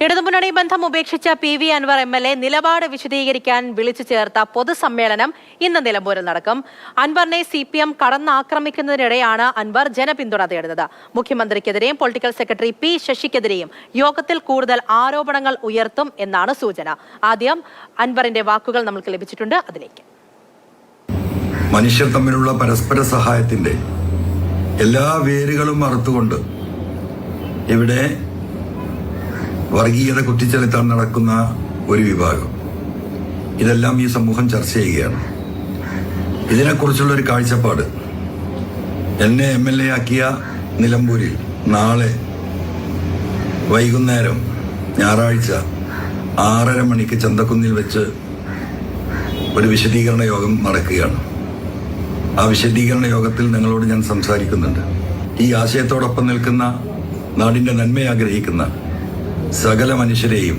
ഇടതുമുന്നണി ബന്ധം ഉപേക്ഷിച്ച PV അൻവർ MLA നിലപാട് വിശദീകരിക്കാൻ വിളിച്ചു ചേർത്ത പൊതുസമ്മേളനം ഇന്ന് നിലമ്പൂരിൽ നടക്കും. അൻവറിനെ CPM കടന്നാക്രമിക്കുന്നതിനിടെയാണ് അൻവർ ജനപിന്തുണ തേടുന്നത്. മുഖ്യമന്ത്രിക്കെതിരെയും പൊളിറ്റിക്കൽ സെക്രട്ടറി P ശശിക്കെതിരെയും യോഗത്തിൽ കൂടുതൽ ആരോപണങ്ങൾ ഉയർത്തും എന്നാണ് സൂചന. ആദ്യം അൻവറിന്റെ വാക്കുകൾ നമുക്ക് ലഭിച്ചിട്ടുണ്ട്, അതിലേക്ക്. മനുഷ്യർ തമ്മിലുള്ള പരസ്പര സഹായത്തിന്റെ എല്ലാ വേരുകളും മറുത്തുകൊണ്ട് ഇവിടെ വർഗീയത കുറ്റിച്ചെലുത്താൻ നടക്കുന്ന ഒരു വിഭാഗം, ഇതെല്ലാം ഈ സമൂഹം ചർച്ച ചെയ്യുകയാണ്. ഇതിനെക്കുറിച്ചുള്ള ഒരു കാഴ്ചപ്പാട് എന്നെ MLA ആക്കിയ നിലമ്പൂരിൽ നാളെ വൈകുന്നേരം ഞായറാഴ്ച 6:30 മണിക്ക് ചന്തക്കുന്നിൽ വെച്ച് ഒരു വിശദീകരണ യോഗം നടക്കുകയാണ്. ആ വിശദീകരണ യോഗത്തിൽ നിങ്ങളോട് ഞാൻ സംസാരിക്കുന്നുണ്ട്. ഈ ആശയത്തോടൊപ്പം നിൽക്കുന്ന, നാടിന്റെ നന്മയെ ആഗ്രഹിക്കുന്ന സകല മനുഷ്യരെയും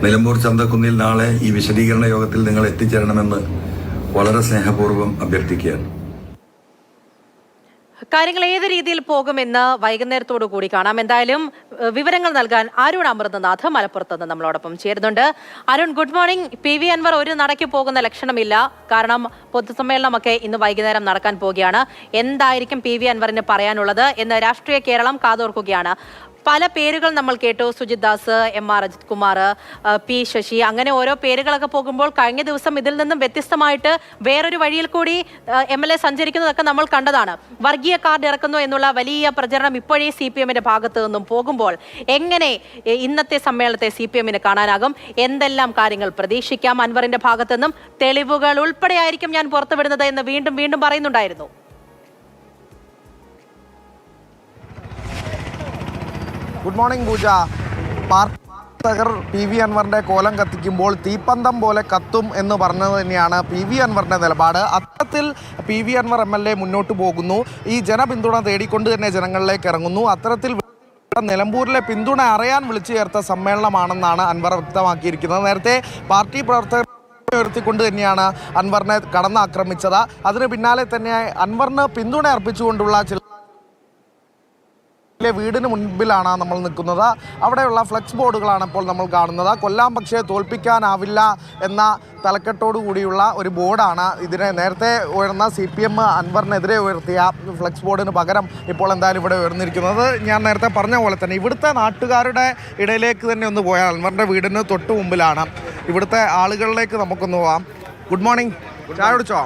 നിലമ്പൂർ ചന്തക്കുന്നിൽ നാളെ ഈ വിശദീകരണ യോഗത്തിൽ നിങ്ങൾ എത്തിച്ചേരണമെന്ന് വളരെ സ്നേഹപൂർവ്വം അഭ്യർത്ഥിക്കുകയാണ്. കാര്യങ്ങൾ ഏത് രീതിയിൽ പോകുമെന്ന് വൈകുന്നേരത്തോടു കൂടി കാണാം. എന്തായാലും വിവരങ്ങൾ നൽകാൻ അരുൺ അമൃതനാഥ് മലപ്പുറത്ത് നിന്ന് നമ്മളോടൊപ്പം ചേരുന്നുണ്ട്. Arun, good morning. PV Anvar ഒരു നടക്ക് പോകുന്ന ലക്ഷണമില്ല. കാരണം പൊതുസമ്മേളനമൊക്കെ ഇന്ന് വൈകുന്നേരം നടക്കാൻ പോവുകയാണ്. എന്തായിരിക്കും PV അൻവറിന് പറയാനുള്ളത് എന്ന് രാഷ്ട്രീയ കേരളം കാതോർക്കുകയാണ്. പല പേരുകൾ നമ്മൾ കേട്ടു. സുജിത് ദാസ്, MR അജിത് കുമാർ, P ശശി, അങ്ങനെ ഓരോ പേരുകളൊക്കെ പോകുമ്പോൾ കഴിഞ്ഞ ദിവസം ഇതിൽ നിന്നും വ്യത്യസ്തമായിട്ട് വേറൊരു വഴിയിൽ കൂടി MLA സഞ്ചരിക്കുന്നതൊക്കെ നമ്മൾ കണ്ടതാണ്. വർഗീയ കാർഡ് ഇറക്കുന്നു എന്നുള്ള വലിയ പ്രചരണം ഇപ്പോഴേ CPM-ന്റെ ഭാഗത്ത് നിന്നും പോകുമ്പോൾ എങ്ങനെ ഇന്നത്തെ സമ്മേളനത്തെ CPM-ന് കാണാനാകും? എന്തെല്ലാം കാര്യങ്ങൾ പ്രതീക്ഷിക്കാം അൻവറിന്റെ ഭാഗത്തു നിന്നും? തെളിവുകൾ ഉൾപ്പെടെയായിരിക്കും ഞാൻ പുറത്തുവിടുന്നത് എന്ന് വീണ്ടും വീണ്ടും പറയുന്നുണ്ടായിരുന്നു. ഗുഡ് മോർണിംഗ് പൂജ. പാർട്ടി PV അൻവറിന്റെ കോലം കത്തിക്കുമ്പോൾ തീപ്പന്തം പോലെ കത്തും എന്ന് പറഞ്ഞത് തന്നെയാണ് PV അൻവറിന്റെ നിലപാട്. അത്തരത്തിൽ PV അൻവർ MLA മുന്നോട്ട് പോകുന്നു. ഈ ജനപിന്തുണ തേടിക്കൊണ്ട് തന്നെ ജനങ്ങളിലേക്ക് ഇറങ്ങുന്നു. അത്തരത്തിൽ നിലമ്പൂരിലെ പിന്തുണ അറിയാൻ വിളിച്ചു ചേർത്ത സമ്മേളനമാണെന്നാണ് അൻവർ വ്യക്തമാക്കിയിരിക്കുന്നത്. നേരത്തെ പാർട്ടി പ്രവർത്തകർ ഉയർത്തിക്കൊണ്ട് തന്നെയാണ് അൻവറിനെ കടന്നാക്രമിച്ചത്. അതിന് പിന്നാലെ തന്നെ അൻവറിന് പിന്തുണ അർപ്പിച്ചുകൊണ്ടുള്ള ചില വീടിന് മുൻപിലാണ് നമ്മൾ നിൽക്കുന്നത്. അവിടെയുള്ള ഫ്ലെക്സ് ബോർഡുകളാണ് ഇപ്പോൾ നമ്മൾ കാണുന്നത്. കൊല്ലാൻ പക്ഷേ തോൽപ്പിക്കാനാവില്ല എന്ന തലക്കെട്ടോടു കൂടിയുള്ള ഒരു ബോർഡാണ് ഇതിനെ നേരത്തെ ഉയർന്ന CPM അൻവറിനെതിരെ ഉയർത്തിയ ഫ്ലെക്സ് ബോർഡിന് പകരം ഇപ്പോൾ എന്തായാലും ഇവിടെ ഉയർന്നിരിക്കുന്നത്. ഞാൻ നേരത്തെ പറഞ്ഞ പോലെ തന്നെ ഇവിടുത്തെ നാട്ടുകാരുടെ ഇടയിലേക്ക് തന്നെ ഒന്ന് പോയാൽ അൻവറിൻ്റെ വീടിന് തൊട്ട് മുമ്പിലാണ്. ഇവിടുത്തെ ആളുകളിലേക്ക് നമുക്കൊന്ന് പോവാം. Good morning. ചായ കുടിച്ചോ?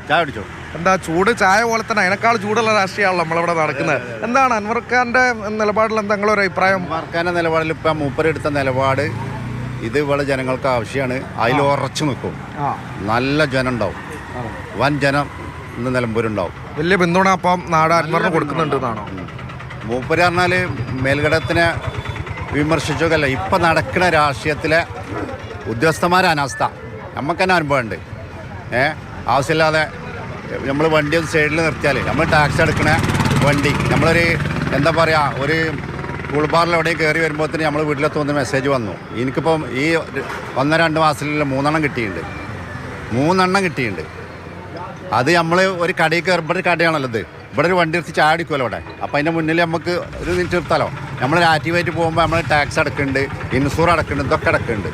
ചായ കുടിച്ചോ? എന്താ ചൂട് ചായ പോലെ തന്നെ, അതിനേക്കാൾ ചൂടുള്ള രാഷ്ട്രീയമാണല്ലോ നമ്മളിവിടെ നടക്കുന്നത്. എന്താണ് അൻവർ ഖാന്റെ നിലപാടിൽ എന്തെങ്കിലും അഭിപ്രായം? അൻവർ ഖാന്റെ നിലപാടിൽ ഇപ്പം മൂപ്പരെടുത്ത നിലപാട് ഇത് ഇവിടെ ജനങ്ങൾക്ക് ആവശ്യമാണ്. അതിൽ ഉറച്ചു നിൽക്കും. നല്ല ജനം ഉണ്ടാവും, വൻ ജനം ഇന്ന് നിലമ്പൂരുണ്ടാവും. വലിയ പിന്തുണ അപ്പം നാട് അൻവറിന് കൊടുക്കുന്നുണ്ട് എന്നാണോ? മൂപ്പര് പറഞ്ഞാൽ മേൽഘടകത്തിനെ വിമർശിച്ചൊക്കെയല്ല, ഇപ്പം നടക്കുന്ന രാഷ്ട്രീയത്തിലെ ഉദ്യോഗസ്ഥന്മാരെ അനാസ്ഥ നമുക്ക് തന്നെ അനുഭവമുണ്ട്. ആവശ്യമില്ലാതെ നമ്മൾ വണ്ടി ഒന്ന് സൈഡിൽ നിർത്തിയാൽ നമ്മൾ ടാക്സ് എടുക്കണ വണ്ടി നമ്മളൊരു എന്താ പറയുക, ഒരു കൂൾബാറിൽ എവിടെയും കയറി വരുമ്പോൾ തന്നെ നമ്മൾ വീട്ടിലെത്തുന്ന മെസ്സേജ് വന്നു. എനിക്കിപ്പം ഈ 1-2 മാസത്തിലുള്ള 3 കിട്ടിയിട്ടുണ്ട്. അത് നമ്മൾ ഒരു കടയിൽ കയറുമ്പോൾ ഒരു കടയാണല്ലോ ഇത്. ഇവിടെ ഒരു വണ്ടി എടുത്ത് ചാടിക്കുമല്ലോ ഇവിടെ. അപ്പോൾ അതിൻ്റെ മുന്നിൽ നമുക്ക് ഒരു മിനിറ്റ് നിർത്താലോ. നമ്മളൊരു ആക്റ്റീവായിട്ട് പോകുമ്പോൾ നമ്മൾ ടാക്സ് അടക്കുന്നുണ്ട്, ഇൻഷൂർ അടക്കുന്നുണ്ട്, ഇതൊക്കെ അടക്കുന്നുണ്ട്.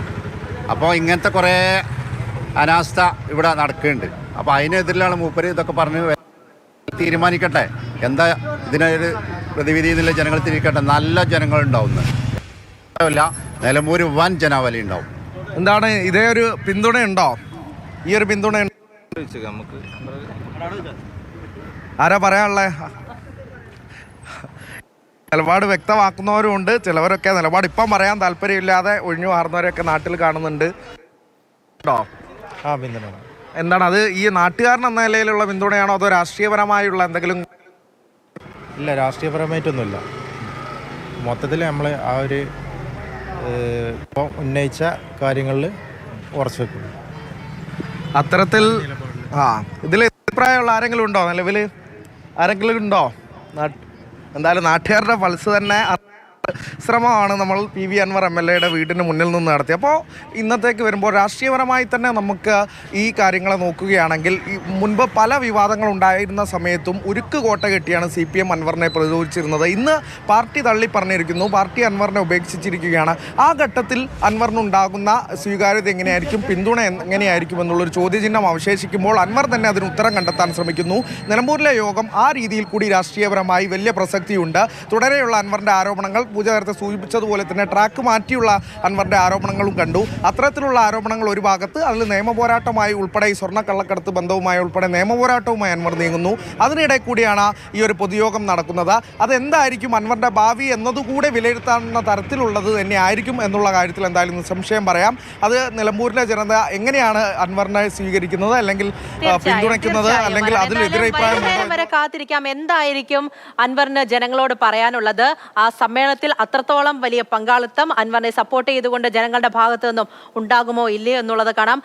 അപ്പോൾ ഇങ്ങനത്തെ കുറേ അനാസ്ഥ ഇവിടെ നടക്കുന്നുണ്ട്. അപ്പോൾ അതിനെതിരെയാണ് മൂപ്പര് ഇതൊക്കെ പറഞ്ഞ് തീരുമാനിക്കട്ടെ. എന്താ ഇതിനൊരു പ്രതിവിധി എന്നുള്ള ജനങ്ങൾ തിരിക്കട്ടെ. നല്ല ജനങ്ങളുണ്ടാവുന്ന നിലമ്പൂർ വൻ ജനാവലി ഉണ്ടാവും. എന്താണ് ഇതേ ഒരു പിന്തുണയുണ്ടോ? ഈ ഒരു പിന്തുണ ആരാ പറയാനുള്ളേ? നിലപാട് വ്യക്തമാക്കുന്നവരുമുണ്ട്, ചിലവരൊക്കെ നിലപാട് ഇപ്പം പറയാൻ താല്പര്യമില്ലാതെ ഒഴിഞ്ഞു മാറുന്നവരൊക്കെ നാട്ടിൽ കാണുന്നുണ്ട്. പിന്തുണ എന്താണ് അത്? ഈ നാട്ടുകാരൻ എന്ന നിലയിലുള്ള പിന്തുണയാണോ അതോ രാഷ്ട്രീയപരമായുള്ള എന്തെങ്കിലും? ഇല്ല, രാഷ്ട്രീയപരമായിട്ടൊന്നുമില്ല. മൊത്തത്തിൽ നമ്മൾ ആ ഒരു ഇപ്പോൾ ഉന്നയിച്ച കാര്യങ്ങളിൽ ഉറച്ചു വെക്കും. അത്തരത്തിൽ ഇതിൽ അഭിപ്രായമുള്ള ആരെങ്കിലും ഉണ്ടോ? നിലവിൽ ആരെങ്കിലും ഉണ്ടോ? എന്തായാലും നാട്ടുകാരുടെ പൾസ് തന്നെ ശ്രമമാണ് നമ്മൾ PV അൻവർ MLA വീടിന് മുന്നിൽ നിന്ന് നടത്തി. അപ്പോൾ ഇന്നത്തേക്ക് വരുമ്പോൾ രാഷ്ട്രീയപരമായി തന്നെ നമുക്ക് ഈ കാര്യങ്ങളെ നോക്കുകയാണെങ്കിൽ മുൻപ് പല വിവാദങ്ങൾ ഉണ്ടായിരുന്ന സമയത്തും ഉരുക്ക് കോട്ട കെട്ടിയാണ് CPM അൻവറിനെ പ്രതിരോധിച്ചിരുന്നത്. ഇന്ന് പാർട്ടി തള്ളി പറഞ്ഞിരിക്കുന്നു, പാർട്ടി അൻവറിനെ ഉപേക്ഷിച്ചിരിക്കുകയാണ്. ആ ഘട്ടത്തിൽ അൻവറിനുണ്ടാകുന്ന സ്വീകാര്യത എങ്ങനെയായിരിക്കും, പിന്തുണ എങ്ങനെയായിരിക്കും എന്നുള്ളൊരു ചോദ്യചിഹ്നം അവശേഷിക്കുമ്പോൾ അൻവർ തന്നെ അതിന് ഉത്തരം കണ്ടെത്താൻ ശ്രമിക്കുന്നു. നിലമ്പൂരിലെ യോഗം ആ രീതിയിൽ കൂടി രാഷ്ട്രീയപരമായി വലിയ പ്രസക്തിയുണ്ട്. തുടരെയുള്ള അൻവറിൻ്റെ ആരോപണങ്ങൾ, പൂജ നേരത്തെ സൂചിപ്പിച്ചതുപോലെ തന്നെ ട്രാക്ക് മാറ്റിയുള്ള അൻവറിൻ്റെ ആരോപണങ്ങളും കണ്ടു. അത്തരത്തിലുള്ള ആരോപണങ്ങൾ ഒരു ഭാഗത്ത്, അതിൽ നിയമപോരാട്ടമായി ഉൾപ്പെടെ ഈ സ്വർണ്ണക്കള്ളക്കടത്ത് ബന്ധവുമായി ഉൾപ്പെടെ നിയമപോരാട്ടവുമായി അൻവർ നീങ്ങുന്നു. അതിനിടെ കൂടിയാണ് ഈ ഒരു പൊതുയോഗം നടക്കുന്നത്. അതെന്തായിരിക്കും അൻവറിൻ്റെ ഭാവി എന്നതുകൂടെ വിലയിരുത്താവുന്ന തരത്തിലുള്ളത് തന്നെ ആയിരിക്കും എന്നുള്ള കാര്യത്തിൽ എന്തായാലും നിസ്സംശയം പറയാം. അത് നിലമ്പൂരിലെ ജനത എങ്ങനെയാണ് അൻവറിനെ സ്വീകരിക്കുന്നത്, അല്ലെങ്കിൽ പിന്തുണയ്ക്കുന്നത്, അല്ലെങ്കിൽ അതിൽ എതിരഭിപ്രായം വരെ കാത്തിരിക്കാം. എന്തായിരിക്കും അൻവറിന് ജനങ്ങളോട് പറയാനുള്ളത്? ആ സമ്മേളനത്തിൽ അത്രത്തോളം വലിയ പങ്കാളിത്തം അൻവറിനെ സപ്പോർട്ട് ചെയ്തുകൊണ്ട് ജനങ്ങളുടെ ഭാഗത്തു നിന്നും ഉണ്ടാകുമോ ഇല്ലയോ എന്നുള്ളത് കാണാം.